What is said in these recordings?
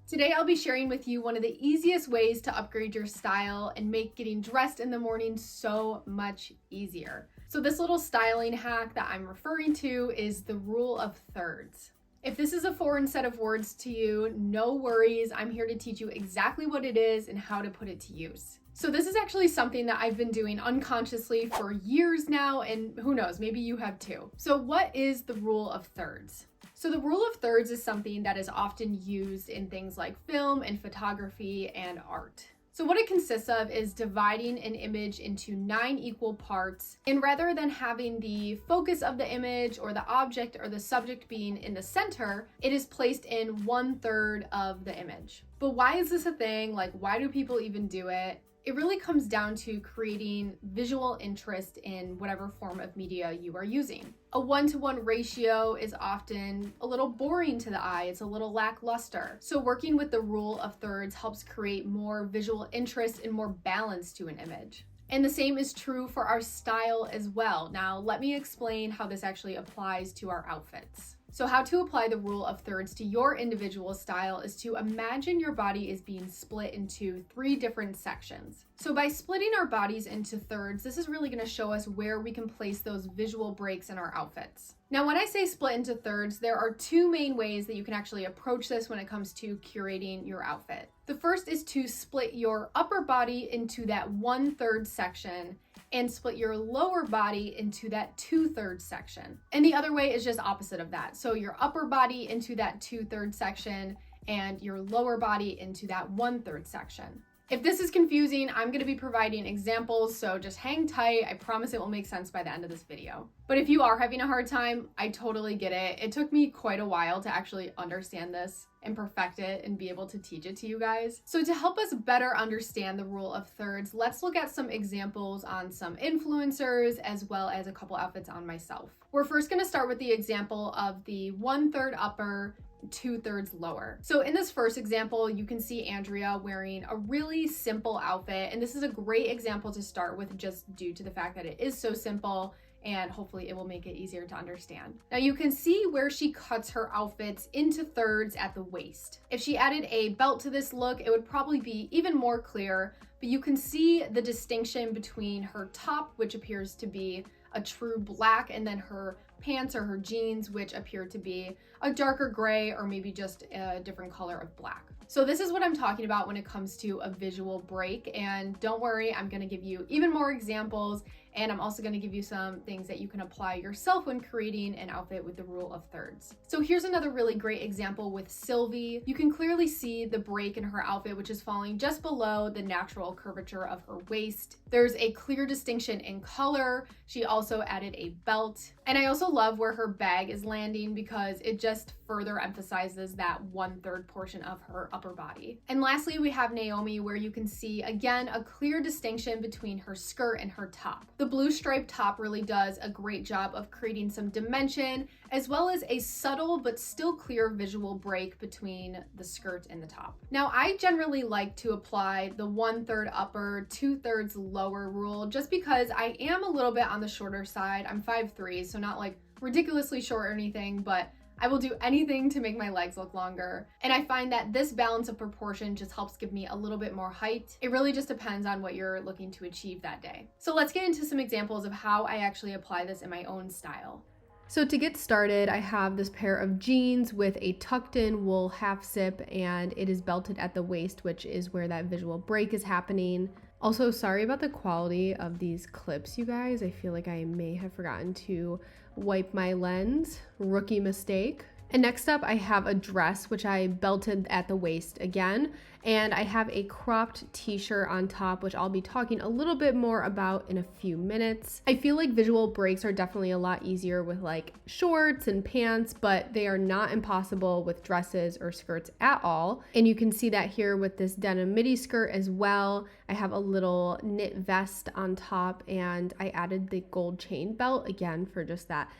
Today I'll be sharing with you one of the easiest ways to upgrade your style and make getting dressed in the morning so much easier. So this little styling hack that I'm referring to is the rule of thirds. If this is a foreign set of words to you, no worries. I'm here to teach you exactly what it is and how to put it to use. So this is actually something that I've been doing unconsciously for years now, and who knows, maybe you have too. So what is the rule of thirds? So the rule of thirds is something that is often used in things like film and photography and art. So what it consists of is dividing an image into 9 equal parts, and rather than having the focus of the image or the object or the subject being in the center, it is placed in 1/3 of the image. But why is this a thing? Like, why do people even do it? It really comes down to creating visual interest in whatever form of media you are using. A 1-to-1 ratio is often a little boring to the eye, it's a little lackluster. So working with the rule of thirds helps create more visual interest and more balance to an image. And the same is true for our style as well. Now, let me explain how this actually applies to our outfits. So how to apply the rule of thirds to your individual style is to imagine your body is being split into 3 different sections. So by splitting our bodies into thirds, this is really going to show us where we can place those visual breaks in our outfits. Now, when I say split into thirds, there are 2 main ways that you can actually approach this when it comes to curating your outfit. The first is to split your upper body into that 1/3 section and split your lower body into that 2/3 section. And the other way is just opposite of that. So your upper body into that 2/3 section and your lower body into that 1/3 section. If this is confusing, I'm going to be providing examples, so just hang tight. I promise it will make sense by the end of this video. But if you are having a hard time, I totally get it. It took me quite a while to actually understand this and perfect it and be able to teach it to you guys. So to help us better understand the rule of thirds, let's look at some examples on some influencers as well as a couple outfits on myself. We're first going to start with the example of the 1/3 upper, 2/3 lower. So in this first example, you can see Andrea wearing a really simple outfit, and this is a great example to start with just due to the fact that it is so simple, and hopefully it will make it easier to understand. Now you can see where she cuts her outfits into thirds at the waist. If she added a belt to this look, it would probably be even more clear, but you can see the distinction between her top, which appears to be a true black, and then her pants or her jeans, which appear to be a darker gray or maybe just a different color of black. So this is what I'm talking about when it comes to a visual break, and don't worry, I'm going to give you even more examples, and I'm also going to give you some things that you can apply yourself when creating an outfit with the rule of thirds. So here's another really great example with Sylvie. You can clearly see the break in her outfit, which is falling just below the natural curvature of her waist. There's a clear distinction in color. She also added a belt. And I also love where her bag is landing because it just further emphasizes that 1/3 portion of her upper body. And lastly, we have Naomi, where you can see again a clear distinction between her skirt and her top. The blue striped top really does a great job of creating some dimension, as well as a subtle but still clear visual break between the skirt and the top. Now, I generally like to apply the 1/3 upper, 2/3 lower rule just because I am a little bit on the shorter side. I'm 5'3", so not like ridiculously short or anything, but I will do anything to make my legs look longer. And I find that this balance of proportion just helps give me a little bit more height. It really just depends on what you're looking to achieve that day. So let's get into some examples of how I actually apply this in my own style. So to get started, I have this pair of jeans with a tucked in wool half zip, and it is belted at the waist, which is where that visual break is happening. Also, sorry about the quality of these clips, you guys. I feel like I may have forgotten to wipe my lens. Rookie mistake. And next up, I have a dress, which I belted at the waist again, and I have a cropped t-shirt on top, which I'll be talking a little bit more about in a few minutes. I feel like visual breaks are definitely a lot easier with like shorts and pants, but they are not impossible with dresses or skirts at all. And you can see that here with this denim midi skirt as well. I have a little knit vest on top, and I added the gold chain belt again for just that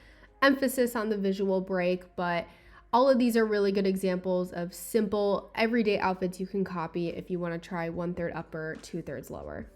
emphasis on the visual break. But all of these are really good examples of simple everyday outfits you can copy if you want to try 1/3 upper, 2/3 lower.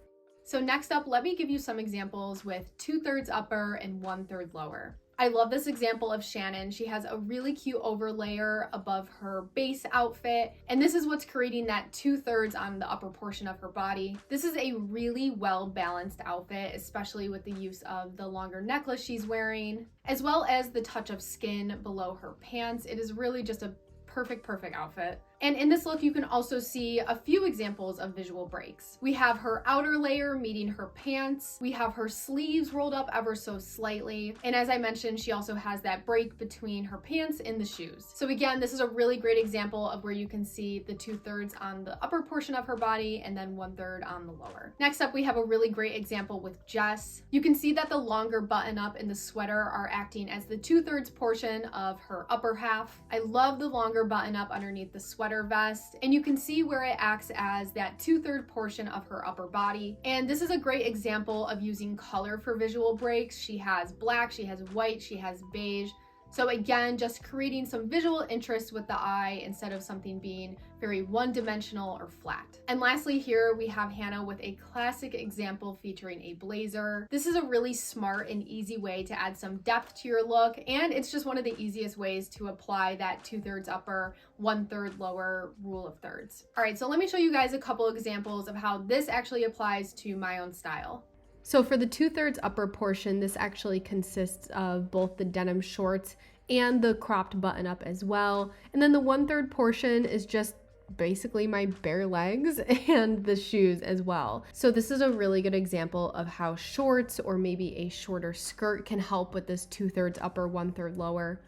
So next up, let me give you some examples with 2/3 upper and 1/3 lower. I love this example of Shannon. She has a really cute overlayer above her base outfit, and this is what's creating that 2/3 on the upper portion of her body. This is a really well balanced outfit, especially with the use of the longer necklace she's wearing, as well as the touch of skin below her pants. It is really just a perfect outfit. And in this look, you can also see a few examples of visual breaks. We have her outer layer meeting her pants. We have her sleeves rolled up ever so slightly. And as I mentioned, she also has that break between her pants and the shoes. So again, this is a really great example of where you can see the 2/3 on the upper portion of her body and then 1/3 on the lower. Next up, we have a really great example with Jess. You can see that the longer button up and the sweater are acting as the 2/3 portion of her upper half. I love the longer button up underneath the sweater vest, and you can see where it acts as that 2/3 portion of her upper body. And this is a great example of using color for visual breaks. She has black, she has white, she has beige. So again, just creating some visual interest with the eye instead of something being very one-dimensional or flat. And lastly, here we have Hannah with a classic example featuring a blazer. This is a really smart and easy way to add some depth to your look, and it's just one of the easiest ways to apply that 2/3 upper, 1/3 lower rule of thirds. All right, so let me show you guys a couple examples of how this actually applies to my own style. So for the 2/3 upper portion, this actually consists of both the denim shorts and the cropped button up as well. And then the 1/3 portion is just basically my bare legs and the shoes as well. So this is a really good example of how shorts or maybe a shorter skirt can help with this 2/3 upper, 1/3 lower.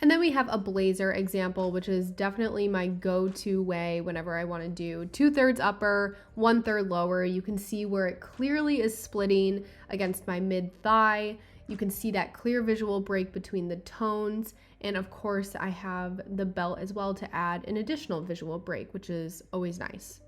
And then we have a blazer example, which is definitely my go-to way whenever I want to do 2/3 upper, 1/3 lower. You can see where it clearly is splitting against my mid-thigh. You can see that clear visual break between the tones. And of course, I have the belt as well to add an additional visual break, which is always nice.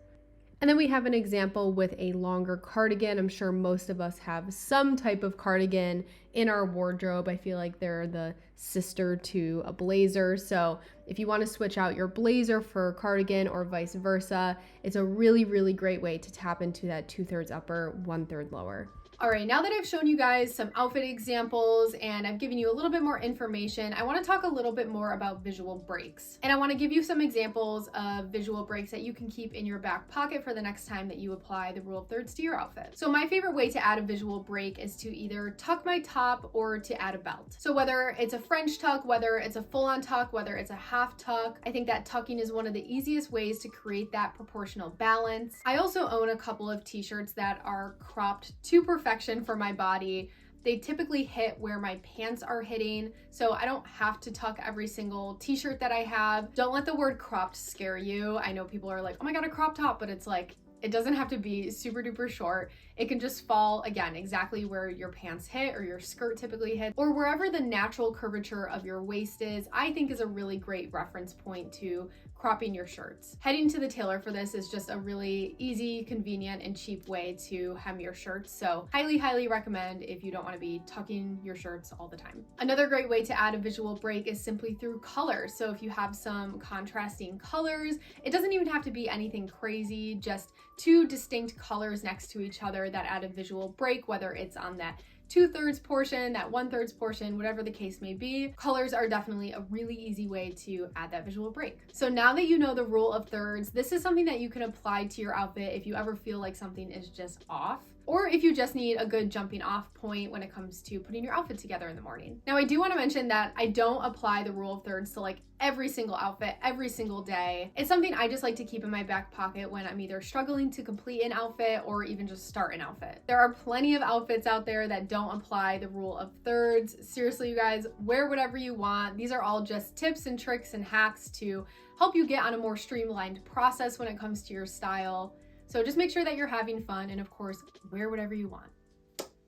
And then we have an example with a longer cardigan. I'm sure most of us have some type of cardigan in our wardrobe. I feel like they're the sister to a blazer. So if you want to switch out your blazer for a cardigan or vice versa, it's a really great way to tap into that 2/3 upper, 1/3 lower. All right, now that I've shown you guys some outfit examples and I've given you a little bit more information, I want to talk a little bit more about visual breaks. And I want to give you some examples of visual breaks that you can keep in your back pocket for the next time that you apply the rule of thirds to your outfit. So my favorite way to add a visual break is to either tuck my top or to add a belt. So whether it's a French tuck, whether it's a full-on tuck, whether it's a half tuck, I think that tucking is one of the easiest ways to create that proportional balance. I also own a couple of t-shirts that are cropped to perfection for my body. They typically hit where my pants are hitting, so I don't have to tuck every single t-shirt that I have. Don't let the word cropped scare you. I know people are like, oh my god, a crop top, but it's like, it doesn't have to be super duper short. It can just fall, again, exactly where your pants hit or your skirt typically hits, or wherever the natural curvature of your waist is, I think is a really great reference point to cropping your shirts. Heading to the tailor for this is just a really easy, convenient, and cheap way to hem your shirts. So highly recommend if you don't want to be tucking your shirts all the time. Another great way to add a visual break is simply through color. So if you have some contrasting colors, it doesn't even have to be anything crazy, just two distinct colors next to each other that add a visual break, whether it's on that 2/3 portion, that 1/3 portion, whatever the case may be. Colors are definitely a really easy way to add that visual break. So now that you know the rule of thirds, this is something that you can apply to your outfit if you ever feel like something is just off, or if you just need a good jumping off point when it comes to putting your outfit together in the morning. Now, I do want to mention that I don't apply the rule of thirds to like every single outfit, every single day. It's something I just like to keep in my back pocket when I'm either struggling to complete an outfit or even just start an outfit. There are plenty of outfits out there that don't apply the rule of thirds. Seriously, you guys, wear whatever you want. These are all just tips and tricks and hacks to help you get on a more streamlined process when it comes to your style. So just make sure that you're having fun and of course, wear whatever you want.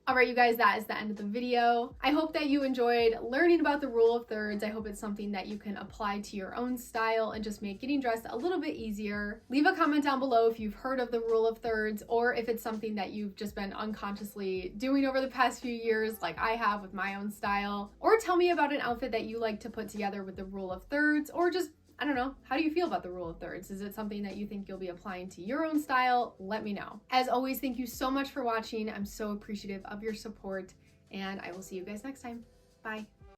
All right, you guys, that is the end of the video. I hope that you enjoyed learning about the rule of thirds. I hope it's something that you can apply to your own style and just make getting dressed a little bit easier. Leave a comment down below if you've heard of the rule of thirds or if it's something that you've just been unconsciously doing over the past few years like I have with my own style. Or tell me about an outfit that you like to put together with the rule of thirds, or just I don't know, how do you feel about the rule of thirds? Is it something that you think you'll be applying to your own style? Let me know. As always, thank you so much for watching. I'm so appreciative of your support, and I will see you guys next time. Bye.